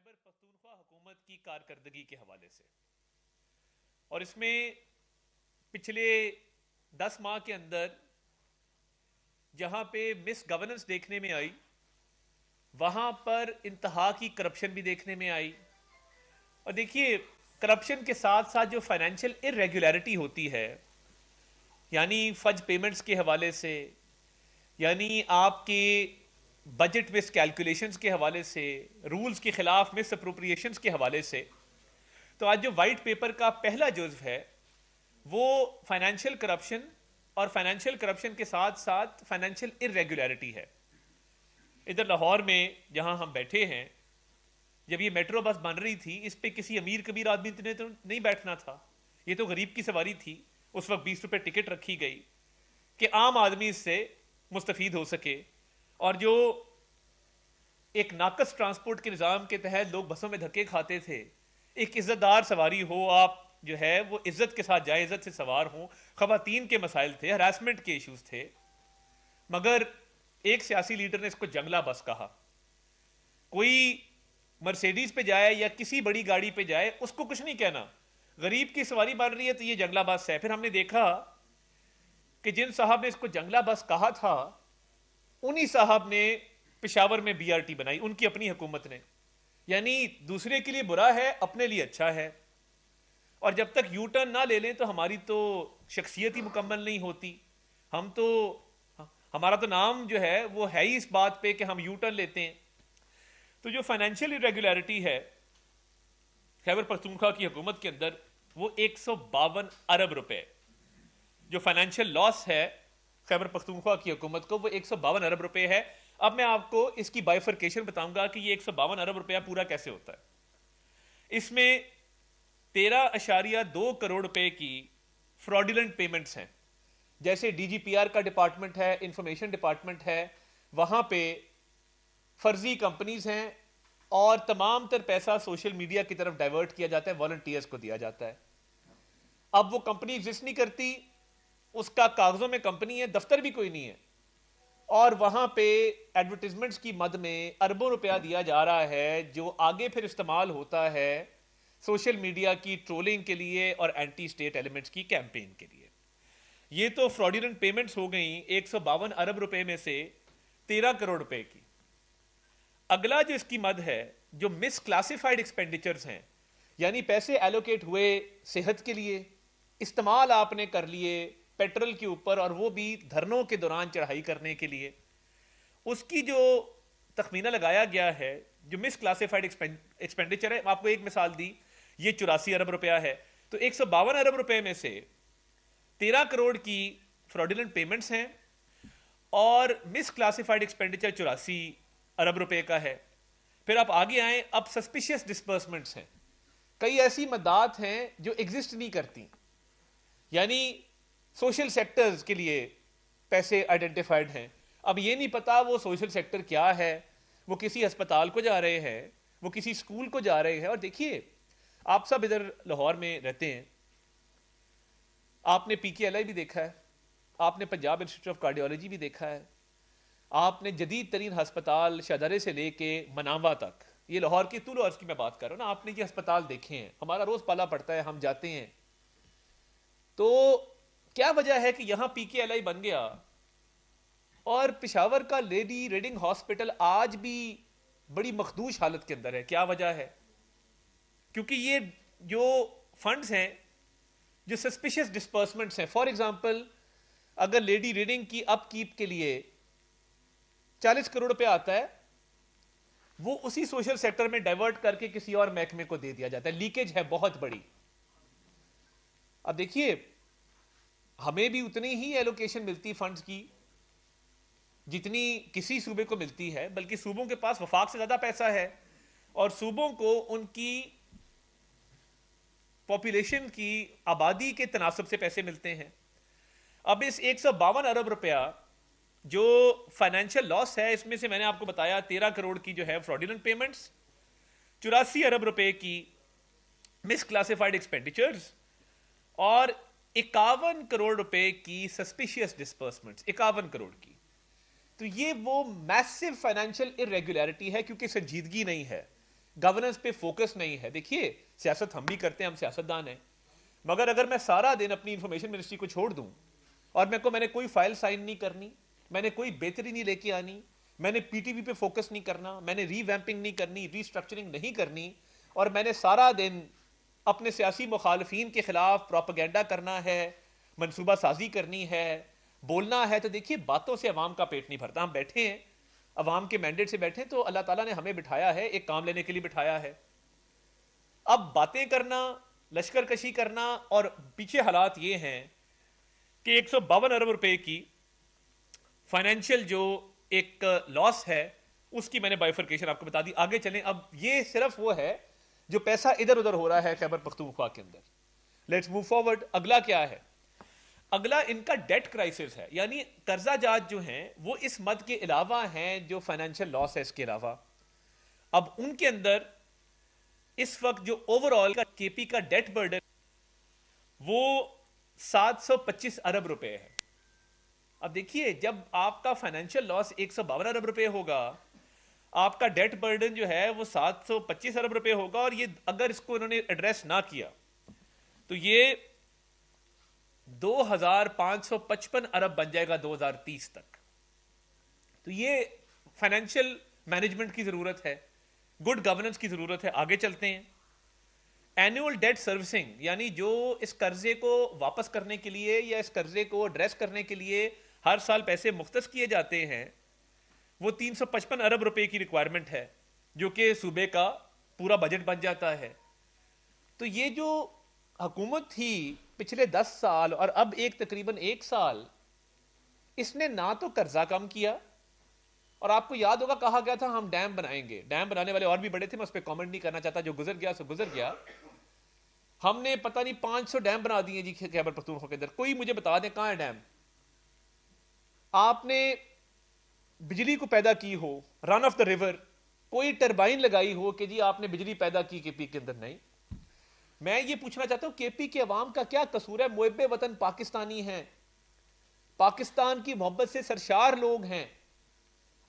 خیبر پختونخوا حکومت کی کارکردگی کے حوالے سے، اور اس میں پچھلے 10 ماہ کے اندر جہاں پہ مس گورننس دیکھنے میں آئی، وہاں پر انتہا کی کرپشن بھی دیکھنے میں آئی. اور دیکھیے، کرپشن کے ساتھ ساتھ جو فائنینشیل ارریگولیرٹی ہوتی ہے، یعنی فج پیمنٹس کے حوالے سے، یعنی آپ کے بجٹ مس کیلکولیشنز کے حوالے سے، رولز کے خلاف مس اپروپریشنز کے حوالے سے، تو آج جو وائٹ پیپر کا پہلا جزو ہے وہ فائنینشیل کرپشن اور فائنینشیل کرپشن کے ساتھ ساتھ فائنینشیل ارریگولیرٹی ہے. ادھر لاہور میں جہاں ہم بیٹھے ہیں، جب یہ میٹرو بس بن رہی تھی، اس پہ کسی امیر کبیر آدمی نے تو نہیں بیٹھنا تھا، یہ تو غریب کی سواری تھی. اس وقت 20 روپے ٹکٹ رکھی گئی کہ عام آدمی اس سے مستفید ہو سکے. اور جو ایک ناقص ٹرانسپورٹ کے نظام کے تحت لوگ بسوں میں دھکے کھاتے تھے، ایک عزت دار سواری ہو، آپ جو ہے وہ عزت کے ساتھ جائیں، عزت سے سوار ہوں. خواتین کے مسائل تھے، ہراسمنٹ کے ایشوز تھے، مگر ایک سیاسی لیڈر نے اس کو جنگلہ بس کہا. کوئی مرسیڈیز پہ جائے یا کسی بڑی گاڑی پہ جائے، اس کو کچھ نہیں کہنا، غریب کی سواری بن رہی ہے تو یہ جنگلہ بس ہے. پھر ہم نے دیکھا کہ جن صاحب نے اس کو جنگلہ بس کہا تھا، انہی صاحب نے پشاور میں بی آر ٹی بنائی، ان کی اپنی حکومت نے. یعنی دوسرے کے لیے برا ہے، اپنے لیے اچھا ہے. اور جب تک یو ٹرن نہ لے لیں تو ہماری تو شخصیت ہی مکمل نہیں ہوتی. ہمارا تو نام جو ہے وہ ہے ہی اس بات پہ کہ ہم یو ٹرن لیتے ہیں. تو جو فائنینشیل ارریگولیرٹی ہے خیبر پختونخوا کی حکومت کے اندر، وہ 152 ارب روپے. جو فائنینشیل لاس ہے خیبر پختونخوا کی حکومت کو، وہ 152 ارب روپے ہے. اب میں آپ کو اس کی بائیفرکیشن بتاؤں گا کہ یہ 152 ارب روپیہ پورا کیسے ہوتا ہے. اس میں 13.2 کروڑ روپے کی فراڈیلنٹ پیمنٹس ہیں. جیسے ڈی جی پی آر کا ڈپارٹمنٹ ہے، انفارمیشن ڈپارٹمنٹ ہے، وہاں پہ فرضی کمپنیز ہیں اور تمام تر پیسہ سوشل میڈیا کی طرف ڈائیورٹ کیا جاتا ہے، والنٹیئرز کو دیا جاتا ہے. اب وہ کمپنی ایگزسٹ نہیں کرتی، اس کا کاغذوں میں کمپنی ہے، دفتر بھی کوئی نہیں ہے، اور وہاں پہ ایڈورٹیزمنٹس کی مد میں اربوں روپیہ دیا جا رہا ہے، جو آگے پھر استعمال ہوتا ہے سوشل میڈیا کی ٹرولنگ کے لیے اور اینٹی اسٹیٹ ایلیمنٹس کی کیمپین کے لیے. یہ تو فراڈیلنٹ پیمنٹس ہو گئیں 152 ارب روپے میں سے 13 کروڑ روپے کی. اگلا جو اس کی مد ہے، جو مس کلاسیفائڈ ایکسپینڈیچرز ہیں، یعنی پیسے ایلوکیٹ ہوئے صحت کے لیے، استعمال آپ نے کر لیے پیٹرول کے اوپر، اور وہ بھی دھرنوں کے دوران چڑھائی کرنے کے لیے. اس کی جو تخمینہ لگایا گیا ہے، جو مس کلاسیفائڈ ایکسپینڈیچر ہے، آپ کو ایک مثال دی، یہ 84 ارب روپیہ ہے. تو 152 ارب روپے میں سے 13 کروڑ کی فراڈیلنٹ پیمنٹس ہیں اور مس کلاسیفائڈ ایکسپینڈیچر 84 ارب روپے کا ہے. پھر آپ آگے آئیں، اب سسپیشیس ڈسپرسمنٹس ہیں. کئی ایسی مدات ہیں جو ایگزسٹ نہیں کرتی، یعنی سوشل سیکٹرز کے لیے پیسے آئیڈینٹیفائڈ ہیں. اب یہ نہیں پتا وہ سوشل سیکٹر کیا ہے، وہ کسی ہسپتال کو جا رہے ہیں، وہ کسی اسکول کو جا رہے ہیں. اور دیکھیے، آپ سب ادھر لاہور میں رہتے ہیں، آپ نے پی کے ایل آئی بھی دیکھا ہے، آپ نے پنجاب انسٹیٹیوٹ آف کارڈیولوجی بھی دیکھا ہے، آپ نے جدید ترین ہسپتال شہدرے سے لے کے مناوا تک، یہ لاہور کی طول و عرض کی میں بات کر رہا ہوں نا، آپ نے یہ ہسپتال دیکھے ہیں، ہمارا روز پالا پڑتا ہے، ہم جاتے ہیں. تو کیا وجہ ہے کہ یہاں پی کے ایل آئی بن گیا اور پشاور کا لیڈی ریڈنگ ہاسپٹل آج بھی بڑی مخدوش حالت کے اندر ہے؟ کیا وجہ ہے؟ کیونکہ یہ جو فنڈز ہیں، جو سسپیشیس ڈسپرسمنٹس ہیں، فار ایگزامپل اگر لیڈی ریڈنگ کی اپ کیپ کے لیے 40 کروڑ روپے آتا ہے، وہ اسی سوشل سیکٹر میں ڈائیورٹ کر کے کسی اور محکمے کو دے دیا جاتا ہے. لیکیج ہے بہت بڑی. اب دیکھیے، ہمیں بھی اتنی ہی ایلوکیشن ملتی فنڈز کی جتنی کسی صوبے کو ملتی ہے، بلکہ صوبوں کے پاس وفاق سے زیادہ پیسہ ہے، اور صوبوں کو ان کی پاپولیشن کی آبادی کے تناسب سے پیسے ملتے ہیں. اب اس 152 ارب روپیہ جو فائنینشیل لاس ہے، اس میں سے میں نے آپ کو بتایا 13 کروڑ کی جو ہے فراڈیلنٹ پیمنٹس، 84 ارب روپے کی مس کلاسیفائڈ ایکسپینڈیچرز، اور 51 کروڑ روپے کی سسپیشیس ڈسپرسمنٹس، 51 کروڑ کی. تو یہ وہ میسو فائنینشیل ارریگولیرٹی ہے، کیونکہ سنجیدگی نہیں ہے. گورننس پہ فوکس نہیں ہے. دیکھیے سیاست ہم بھی کرتے ہیں, ہم سیاستدان ہیں, مگر اگر میں سارا دن اپنی انفارمیشن منسٹری کو چھوڑ دوں اور میں نے کوئی فائل سائن نہیں کرنی, میں نے کوئی بہتری نہیں لے کے آنی, میں نے پی ٹی وی پہ فوکس نہیں کرنا, میں نے ری ویمپنگ نہیں کرنی, ری اسٹرکچرنگ نہیں کرنی, اور میں نے سارا دن اپنے سیاسی مخالفین کے خلاف پروپیگنڈا کرنا ہے, منصوبہ سازی کرنی ہے, بولنا ہے, تو دیکھیے باتوں سے عوام کا پیٹ نہیں بھرتا. ہم بیٹھے ہیں, عوام کے مینڈیٹ سے بیٹھے, تو اللہ تعالیٰ نے ہمیں بٹھایا ہے, ایک کام لینے کے لیے بٹھایا ہے. اب باتیں کرنا, لشکر کشی کرنا, اور پیچھے حالات یہ ہیں کہ 152 ارب روپے کی فائنینشیل جو ایک لاس ہے اس کی میں نے بائیفرکیشن آپ کو بتا دی. آگے چلیں, اب یہ صرف وہ ہے جو پیسہ ادھر ادھر ہو رہا ہے خیبر پختونخوا کے اندر. Let's move forward. اگلا کیا ہے؟ اگلا ان کا ڈیٹ کرائسس ہے, یعنی قرضہ جات جو ہیں وہ اس مد کے علاوہ ہیں جو فائنینشیل لاس ہے اس کے علاوہ. اب ان کے اندر اس وقت جو اوور آل کا کے پی کا ڈیٹ برڈن وہ 725 ارب روپے ہے. اب دیکھیے جب آپ کا فائنینشیل لاس 152 ارب روپے ہوگا, آپ کا ڈیٹ برڈن جو ہے وہ 725 ارب روپے ہوگا, اور یہ اگر اس کو انہوں نے ایڈریس نہ کیا تو یہ 2555 ارب بن جائے گا 2030 تک. تو یہ فائنینشیل مینجمنٹ کی ضرورت ہے, گڈ گورننس کی ضرورت ہے. آگے چلتے ہیں. اینوئل ڈیٹ سروسنگ, یعنی جو اس قرضے کو واپس کرنے کے لیے یا اس قرضے کو ایڈریس کرنے کے لیے ہر سال پیسے مختص کیے جاتے ہیں, وہ 355 ارب روپے کی ریکوائرمنٹ ہے, جو کہ صوبے کا پورا بجٹ بن جاتا ہے. تو یہ جو حکومت تھی پچھلے 10 سال اور اب تقریباً 1 سال, اس نے نہ تو قرضہ کم کیا, اور آپ کو یاد ہوگا کہا گیا تھا ہم ڈیم بنائیں گے. ڈیم بنانے والے اور بھی بڑے تھے, میں اس پہ کامنٹ نہیں کرنا چاہتا, جو گزر گیا سو گزر گیا. ہم نے پتہ نہیں 500 ڈیم بنا دیے جی خیبر پختونخوا کے اندر. کوئی مجھے بتا دیں کہاں ہے ڈیم؟ آپ نے بجلی کو پیدا کی ہو, رن آف دا ریور, کوئی ٹربائن لگائی ہو کہ جی آپ نے بجلی پیدا کی کے پی کے اندر؟ نہیں. میں یہ پوچھنا چاہتا ہوں کے پی کے عوام کا کیا قصور ہے؟ محب وطن پاکستانی ہیں, پاکستان کی محبت سے سرشار لوگ ہیں,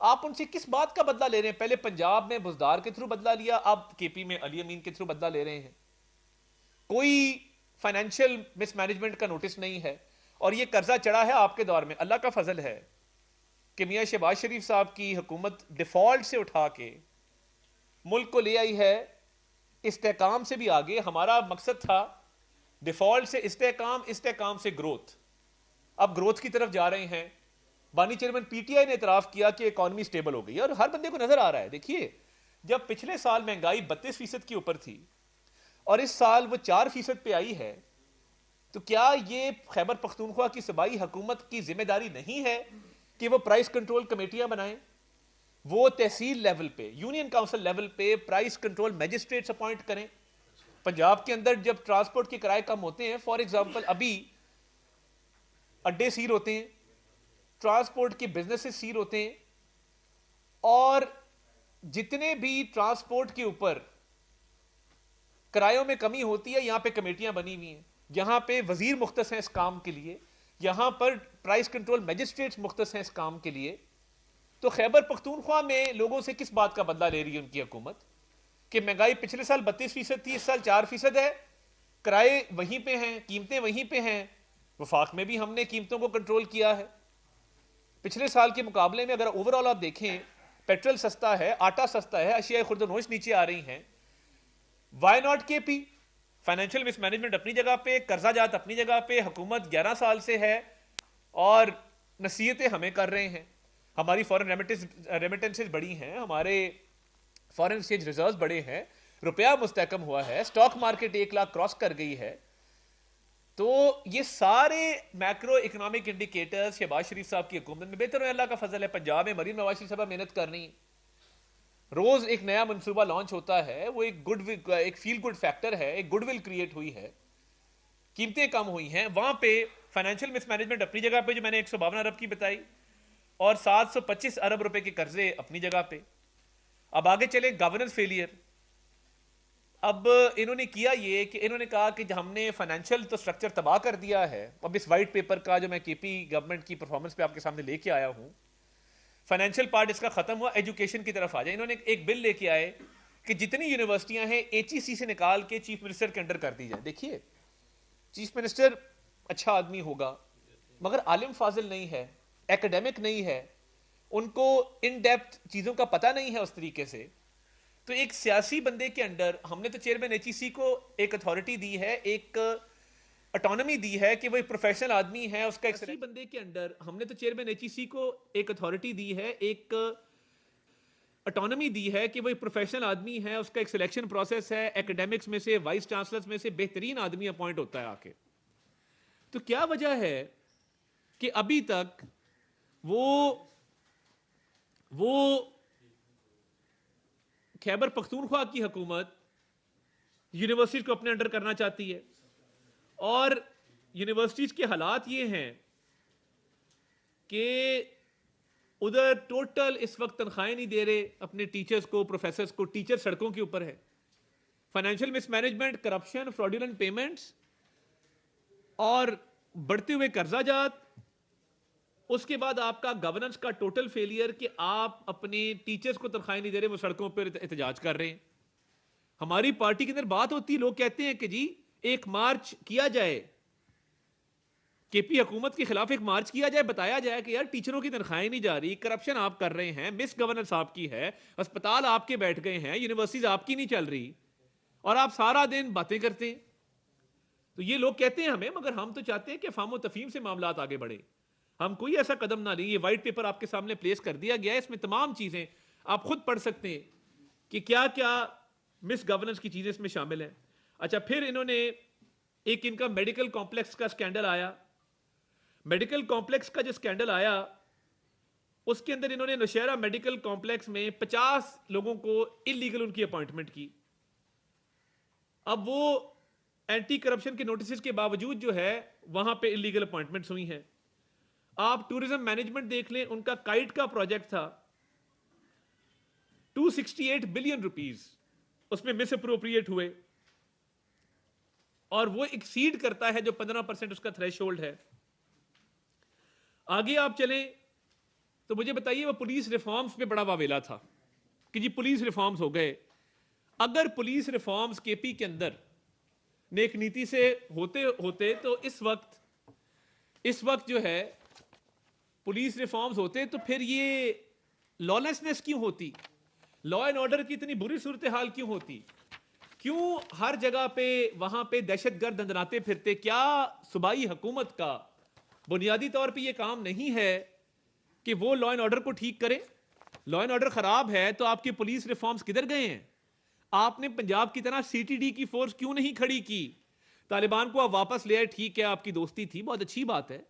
آپ ان سے کس بات کا بدلہ لے رہے ہیں؟ پہلے پنجاب میں بزدار کے تھرو بدلہ لیا, اب کے پی میں علی امین کے تھرو بدلہ لے رہے ہیں. کوئی فائنینشیل مس مینجمنٹ کا نوٹس نہیں ہے, اور یہ قرضہ چڑھا ہے آپ کے دور میں. اللہ کا فضل ہے کہ میاں شہباز شریف صاحب کی حکومت ڈیفالٹ سے اٹھا کے ملک کو لے آئی ہے استحکام سے بھی آگے. ہمارا مقصد تھا ڈیفالٹ سے استحکام, استحکام سے گروتھ. اب گروتھ کی طرف جا رہے ہیں. بانی چیئرمین پی ٹی آئی نے اعتراف کیا کہ اکانومی سٹیبل ہو گئی, اور ہر بندے کو نظر آ رہا ہے. دیکھیے جب پچھلے سال مہنگائی 32% کے اوپر تھی اور اس سال وہ 4% پہ آئی ہے, تو کیا یہ خیبر پختونخوا کی صوبائی حکومت کی ذمہ داری نہیں ہے کہ وہ پرائس کنٹرول کمیٹیاں بنائیں, وہ تحصیل لیول پہ, یونین کاؤنسل لیول پہ پرائس کنٹرول میجسٹریٹس اپوائنٹ کریں؟ پنجاب کے اندر جب ٹرانسپورٹ کے کرائے کم ہوتے ہیں, فار ایگزامپل ابھی اڈے سیر ہوتے ہیں, ٹرانسپورٹ کے بزنسز سیر ہوتے ہیں, اور جتنے بھی ٹرانسپورٹ کے اوپر کرایوں میں کمی ہوتی ہے, یہاں پہ کمیٹیاں بنی ہوئی ہیں, یہاں پہ وزیر مختص ہیں اس کام کے لیے, یہاں پر پرائس کنٹرول میجسٹریٹس مختص ہیں اس کام کے لیے. تو خیبر پختونخوا میں لوگوں سے کس بات کا بدلہ لے رہی ہے ان کی حکومت کہ مہنگائی پچھلے سال 32% تھی, اس سال 4% ہے, کرائے وہیں پہ ہیں, قیمتیں وہیں پہ ہیں. وفاق میں بھی ہم نے قیمتوں کو کنٹرول کیا ہے. پچھلے سال کے مقابلے میں اگر اوور آل آپ دیکھیں, پیٹرول سستا ہے, آٹا سستا ہے, اشیاء خرد و نوش نیچے آ رہی ہیں. وائی ناٹ کے پی؟ فائنینشیل مس مینجمنٹ اپنی جگہ پہ, قرضہ جات اپنی جگہ پہ, حکومت 11 سال سے ہے اور نصیحتیں ہمیں کر رہے ہیں. ہماری فورن ریمیٹنسز بڑی ہیں, ہمارے فورن ایکسچینج ریزروز بڑے ہیں, روپیہ مستحکم ہوا ہے, اسٹاک مارکیٹ 1 لاکھ کراس کر گئی ہے. تو یہ سارے میکرو اکنامک انڈیکیٹرز شہباز شریف صاحب کی حکومت میں بہتر ہے. اللہ کا فضل ہے. پنجاب میں مریم نواز شریف صاحب محنت کر رہی ہیں, روز ایک نیا منصوبہ لانچ ہوتا ہے, وہ ایک فیل گڈ فیکٹر ہے, ایک گڈ ول کریٹ ہوئی ہے, قیمتیں کم ہوئی ہیں. وہاں پہ فائنینشیل مس مینجمنٹ اپنی جگہ پہ جو میں نے 152 ارب کی بتائی, اور 725 ارب روپے کے قرضے اپنی جگہ پہ. اب آگے چلے گورننس فیلئر. اب انہوں نے کیا یہ کہ انہوں نے کہا کہ ہم نے فائنینشیل تو سٹرکچر تباہ کر دیا ہے. اب اس وائٹ پیپر کا جو میں کے پی گورنمنٹ کی پرفارمنس پہ آپ کے سامنے لے کے آیا ہوں, فائنینشیل پارٹ اس کا ختم ہوا, ایجوکیشن کی طرف آ جائے. انہوں نے ایک بل لے کے آئے کہ جتنی یونیورسٹیاں ہیں ایچ ای سی سے نکال کے چیف منسٹر کے انڈر کر دی جائیں. دیکھیے چیف منسٹر اچھا آدمی ہوگا مگر عالم فاضل نہیں ہے, ایکڈیمک نہیں ہے, ان کو ان ڈیپتھ چیزوں کا پتہ نہیں ہے اس طریقے سے. تو ایک سیاسی بندے کے انڈر ہم نے تو چیئرمین ایچ ای سی کو ایک اتھارٹی دی ہے, ایک اٹانومی دی ہے کہ وہ ایک پروفیشنل آدمی ہے, اس کا ایک سیاسی بندے کے انڈر ہم نے تو چیئرمین ایچ ای سی کو ایک اتھارٹی دی ہے, ایک اٹانومی دی ہے کہ وہ ایک پروفیشنل آدمی ہے, اس کا ایک سلیکشن پروسیس ہے, ایکڈیمکس میں سے وائس چانسلرز میں سے بہترین آدمی اپوائنٹ ہوتا ہے آ کے. تو کیا وجہ ہے کہ ابھی تک وہ خیبر پختونخوا کی حکومت یونیورسٹیز کو اپنے انڈر کرنا چاہتی ہے, اور یونیورسٹیز کے حالات یہ ہیں کہ ادھر ٹوٹل اس وقت تنخواہیں نہیں دے رہے اپنے ٹیچرز کو, پروفیسرز کو. ٹیچر سڑکوں کے اوپر ہے, فائنینشیل مس مینجمنٹ, کرپشن, فراڈولنٹ پیمنٹس اور بڑھتے ہوئے قرضہ جات. اس کے بعد آپ کا گورننس کا ٹوٹل فیلئر کہ آپ اپنے ٹیچرز کو تنخواہیں نہیں دے رہے, وہ سڑکوں پر احتجاج کر رہے ہیں. ہماری پارٹی کے اندر بات ہوتی ہے, لوگ کہتے ہیں کہ جی ایک مارچ کیا جائے, کے پی حکومت کے خلاف ایک مارچ کیا جائے, بتایا جائے کہ یار ٹیچروں کی تنخواہیں نہیں جا رہی, کرپشن آپ کر رہے ہیں, مس گورننس آپ کی ہے, اسپتال آپ کے بیٹھ گئے ہیں, یونیورسٹیز آپ کی نہیں چل رہی, اور آپ سارا دن باتیں کرتے ہیں. تو یہ لوگ کہتے ہیں ہمیں, مگر ہم تو چاہتے ہیں کہ فہم و تفہیم سے معاملات آگے بڑھیں. ہم کوئی ایسا قدم نہ لیں. یہ وائٹ پیپر آپ کے سامنے پلیس کر دیا گیا ہے, اس میں تمام چیزیں آپ خود پڑھ سکتے ہیں کہ کیا کیا مس گورننس کی چیزیں اس میں شامل ہیں. اچھا, پھر انہوں نے ایک ان کا میڈیکل کمپلیکس کا سکینڈل آیا. میڈیکل کمپلیکس کا جو سکینڈل آیا اس کے اندر انہوں نے نوشہرہ میڈیکل کمپلیکس میں 50 لوگوں کو انلیگل ان کی اپوائنٹمنٹ کی. اب وہ اینٹی کرپشن کے نوٹسز کے باوجود جو ہے وہاں پہ انلیگل اپوائنٹمنٹس ہوئی ہیں. آپ ٹورزم مینجمنٹ دیکھ لیں, ان کا کائٹ کا پروجیکٹ تھا 268 بلین روپیز, اس میں مس اپروپریٹ ہوئے, اور وہ ایکسیڈ کرتا ہے جو 15% اس کا تھریش ہولڈ ہے. آگے آپ چلیں تو مجھے بتائیے, وہ پولیس ریفارمز پہ بڑا واویلا تھا کہ جی پولیس ریفارمز ہو گئے. اگر پولیس ریفارمز کے پی کے اندر نیک نیتی سے ہوتے تو اس وقت جو ہے پولیس ریفارمز ہوتے تو پھر یہ لا لیسنس کیوں ہوتی, لا اینڈ آرڈر کی اتنی بری صورتحال کیوں ہوتی, کیوں ہر جگہ پہ وہاں پہ دہشت گرد دندناتے پھرتے. کیا صوبائی حکومت کا بنیادی طور پہ یہ کام نہیں ہے کہ وہ لا اینڈ آرڈر کو ٹھیک کرے؟ لا اینڈ آرڈر خراب ہے تو آپ کے پولیس ریفارمز کدھر گئے ہیں؟ آپ نے پنجاب کی طرح سی ٹی ڈی کی فورس کیوں نہیں کھڑی کی؟ طالبان کو آپ واپس لے آئے, ٹھیک ہے آپ کی دوستی تھی, بہت اچھی بات ہے,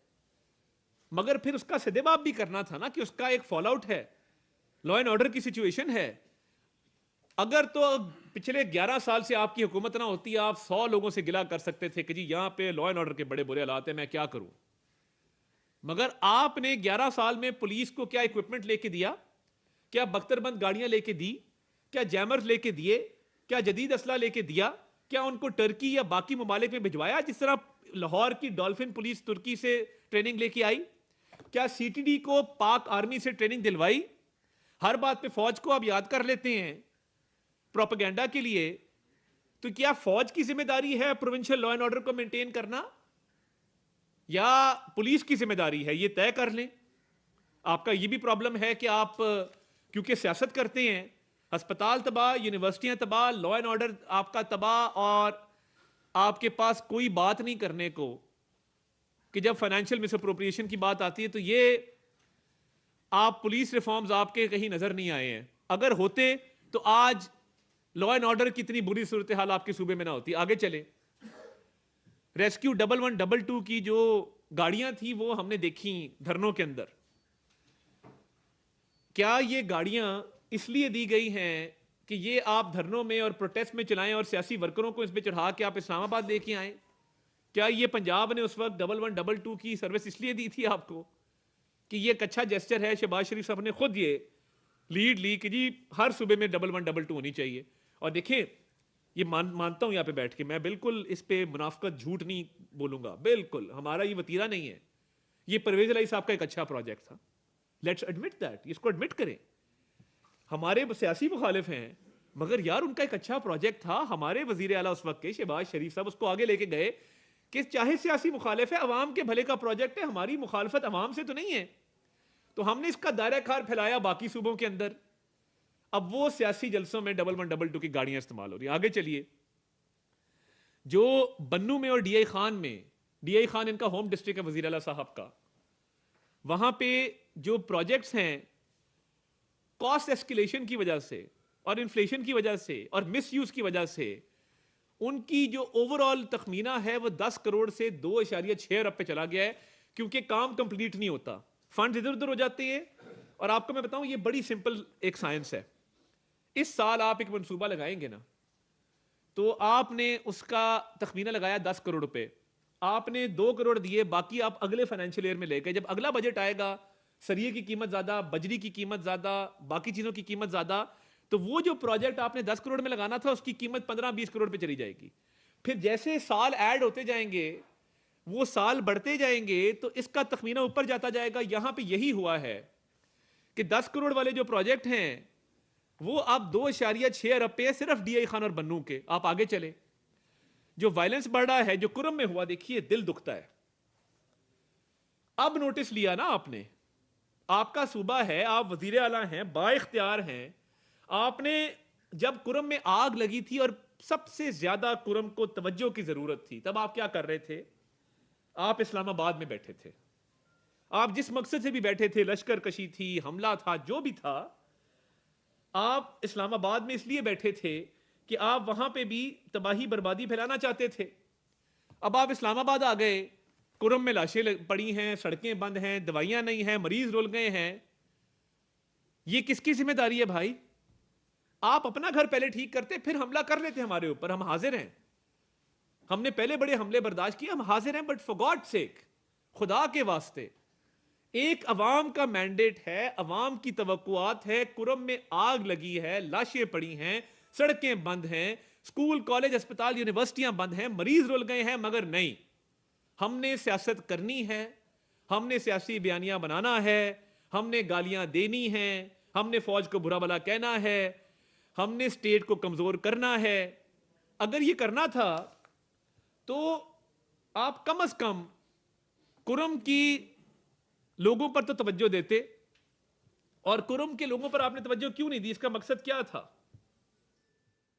مگر پھر اس کا سدباب بھی کرنا تھا نا کہ اس کا ایک فال آؤٹ ہے, لا اینڈ آرڈر کی سچویشن ہے. اگر تو پچھلے 11 سال سے آپ کی حکومت نہ ہوتی, آپ 100 لوگوں سے گلا کر سکتے تھے کہ جی یہاں پہ لا اینڈ آرڈر کے بڑے برے حالات ہیں, میں کیا کروں. مگر آپ نے 11 سال میں پولیس کو کیا ایکوپمنٹ لے کے دیا, کیا بختر بند گاڑیاں لے کے دی, کیا جیمرز لے کے دیے, کیا جدید اسلحہ لے کے دیا, کیا ان کو ٹرکی یا باقی ممالک میں بھجوایا جس طرح لاہور کی ڈولفن پولیس ترکی سے ٹریننگ لے کے آئی؟ کیا سی ٹی ڈی کو پاک آرمی سے ٹریننگ دلوائی؟ ہر بات پہ فوج کو آپ یاد کر لیتے ہیں پروپیگنڈا کے لیے. تو کیا فوج کی ذمہ داری ہے پروونشل لا اینڈ آرڈر کو مینٹین کرنا یا پولیس کی ذمہ داری ہے؟ یہ طے کر لیں. آپ کا یہ بھی پرابلم ہے کہ آپ کیونکہ سیاست کرتے ہیں, ہسپتال تباہ, یونیورسٹیاں تباہ, لا اینڈ آرڈر آپ کا تباہ, اور آپ کے پاس کوئی بات نہیں کرنے کو کہ جب فائنینشیل مس اپروپریشن کی بات آتی ہے تو یہ آپ پولیس ریفارمز آپ کے کہیں نظر نہیں آئے ہیں. اگر ہوتے تو آج لا اینڈ آرڈر کی اتنی بری صورتحال آپ کے صوبے میں نہ ہوتی. آگے چلیں, ریسکیو 1122 کی جو گاڑیاں تھیں وہ ہم نے دیکھی دھرنوں کے اندر. کیا یہ گاڑیاں اس لیے دی گئی ہیں کہ یہ آپ دھرنوں میں اور پروٹیسٹ میں چلائیں اور سیاسی ورکروں کو اس میں چڑھا کے آپ اسلام آباد لے کے آئیں؟ کیا یہ پنجاب نے اس وقت 1122 کی سروس اس لیے دی تھی آپ کو کہ یہ ایک اچھا جیسچر ہے؟ شہباز شریف صاحب نے خود یہ لیڈ لی کہ جی ہر صوبے میں 1122 ہونی چاہیے. اور دیکھیں, یہ مانتا ہوں یہاں پہ بیٹھ کے, میں بالکل اس پہ منافقت جھوٹ نہیں بولوں گا, بالکل ہمارا یہ وتیرہ نہیں ہے. یہ پرویز الہی صاحب کا ایک اچھا پروجیکٹ تھا, لیٹس ایڈمٹ دیٹ, اس کو ایڈمٹ کریں. ہمارے سیاسی مخالف ہیں مگر یار ان کا ایک اچھا پروجیکٹ تھا. ہمارے وزیر اعلیٰ اس وقت کے شہباز شریف صاحب اس کو آگے لے کے گئے کہ چاہے سیاسی مخالف ہے, عوام کے بھلے کا پروجیکٹ ہے, ہماری مخالفت عوام سے تو نہیں ہے. تو ہم نے اس کا دائرہ کار پھیلایا باقی صوبوں کے اندر. اب وہ سیاسی جلسوں میں 1112 کی گاڑیاں استعمال ہو رہی ہیں. آگے چلیے, جو بنو میں اور ڈی آئی خان میں, ڈی آئی خان ان کا ہوم ڈسٹرکٹ ہے وزیر اعلیٰ صاحب کا, وہاں پہ جو پروجیکٹس ہیں کاسٹ ایسکیلیشن کی وجہ سے اور انفلیشن کی وجہ سے اور مس یوز کی وجہ سے ان کی جو اوور آل تخمینہ ہے وہ 10 کروڑ سے 2.6 ارب پہ چلا گیا ہے, کیونکہ کام کمپلیٹ نہیں ہوتا, فنڈز ادھر ادھر ہو جاتے ہیں. اور آپ کو میں بتاؤں یہ بڑی سمپل ایک سائنس ہے. اس سال آپ ایک منصوبہ لگائیں گے نا, تو آپ نے اس کا تخمینہ لگایا 10 کروڑ روپے, آپ نے 2 کروڑ دیے, باقی آپ اگلے فائنینشیل ایئر میں لے گئے. جب اگلا بجٹ آئے گا, سریے کی قیمت زیادہ, بجری کی قیمت زیادہ, باقی چیزوں کی قیمت زیادہ, تو وہ جو پروجیکٹ آپ نے 10 کروڑ میں لگانا تھا اس کی قیمت 15-20 کروڑ پہ چلی جائے گی. پھر جیسے سال ایڈ ہوتے جائیں گے, وہ سال بڑھتے جائیں گے, تو اس کا تخمینہ اوپر جاتا جائے گا. یہاں پہ یہی ہوا ہے کہ 10 کروڑ والے جو پروجیکٹ ہیں وہ اب 2.6 ارب پہ صرف ڈی آئی خان اور بنو کے. آپ آگے چلے, جو وائلنس بڑھ رہا ہے جو کرم میں ہوا, دیکھیے دل دکھتا ہے. اب نوٹس لیا نا آپ نے, آپ کا صوبہ ہے, آپ وزیر اعلیٰ ہیں, با اختیار ہیں, آپ نے جب کرم میں آگ لگی تھی اور سب سے زیادہ کرم کو توجہ کی ضرورت تھی, تب آپ کیا کر رہے تھے؟ آپ اسلام آباد میں بیٹھے تھے. آپ جس مقصد سے بھی بیٹھے تھے, لشکر کشی تھی, حملہ تھا, جو بھی تھا, آپ اسلام آباد میں اس لیے بیٹھے تھے کہ آپ وہاں پہ بھی تباہی بربادی پھیلانا چاہتے تھے. اب آپ اسلام آباد آ گئے, کرم میں لاشیں پڑی ہیں, سڑکیں بند ہیں, دوائیاں نہیں ہیں, مریض رول گئے ہیں. یہ کس کی ذمہ داری ہے بھائی؟ آپ اپنا گھر پہلے ٹھیک کرتے, پھر حملہ کر لیتے ہمارے اوپر. ہم حاضر ہیں, ہم نے پہلے بڑے حملے برداشت کیے, ہم حاضر ہیں, بٹ فار گاڈ سیک, خدا کے واسطے, ایک عوام کا مینڈیٹ ہے, عوام کی توقعات ہے. کرم میں آگ لگی ہے, لاشیں پڑی ہیں, سڑکیں بند ہیں, اسکول کالج اسپتال یونیورسٹیاں بند ہیں, مریض رول گئے ہیں, مگر نہیں, ہم نے سیاست کرنی ہے, ہم نے سیاسی بیانیاں بنانا ہے, ہم نے گالیاں دینی ہیں, ہم نے فوج کو برا بھلا کہنا ہے, ہم نے اسٹیٹ کو کمزور کرنا ہے. اگر یہ کرنا تھا تو آپ کم از کم کرم کی لوگوں پر تو توجہ دیتے. اور کرم کے لوگوں پر آپ نے توجہ کیوں نہیں دی؟ اس کا مقصد کیا تھا؟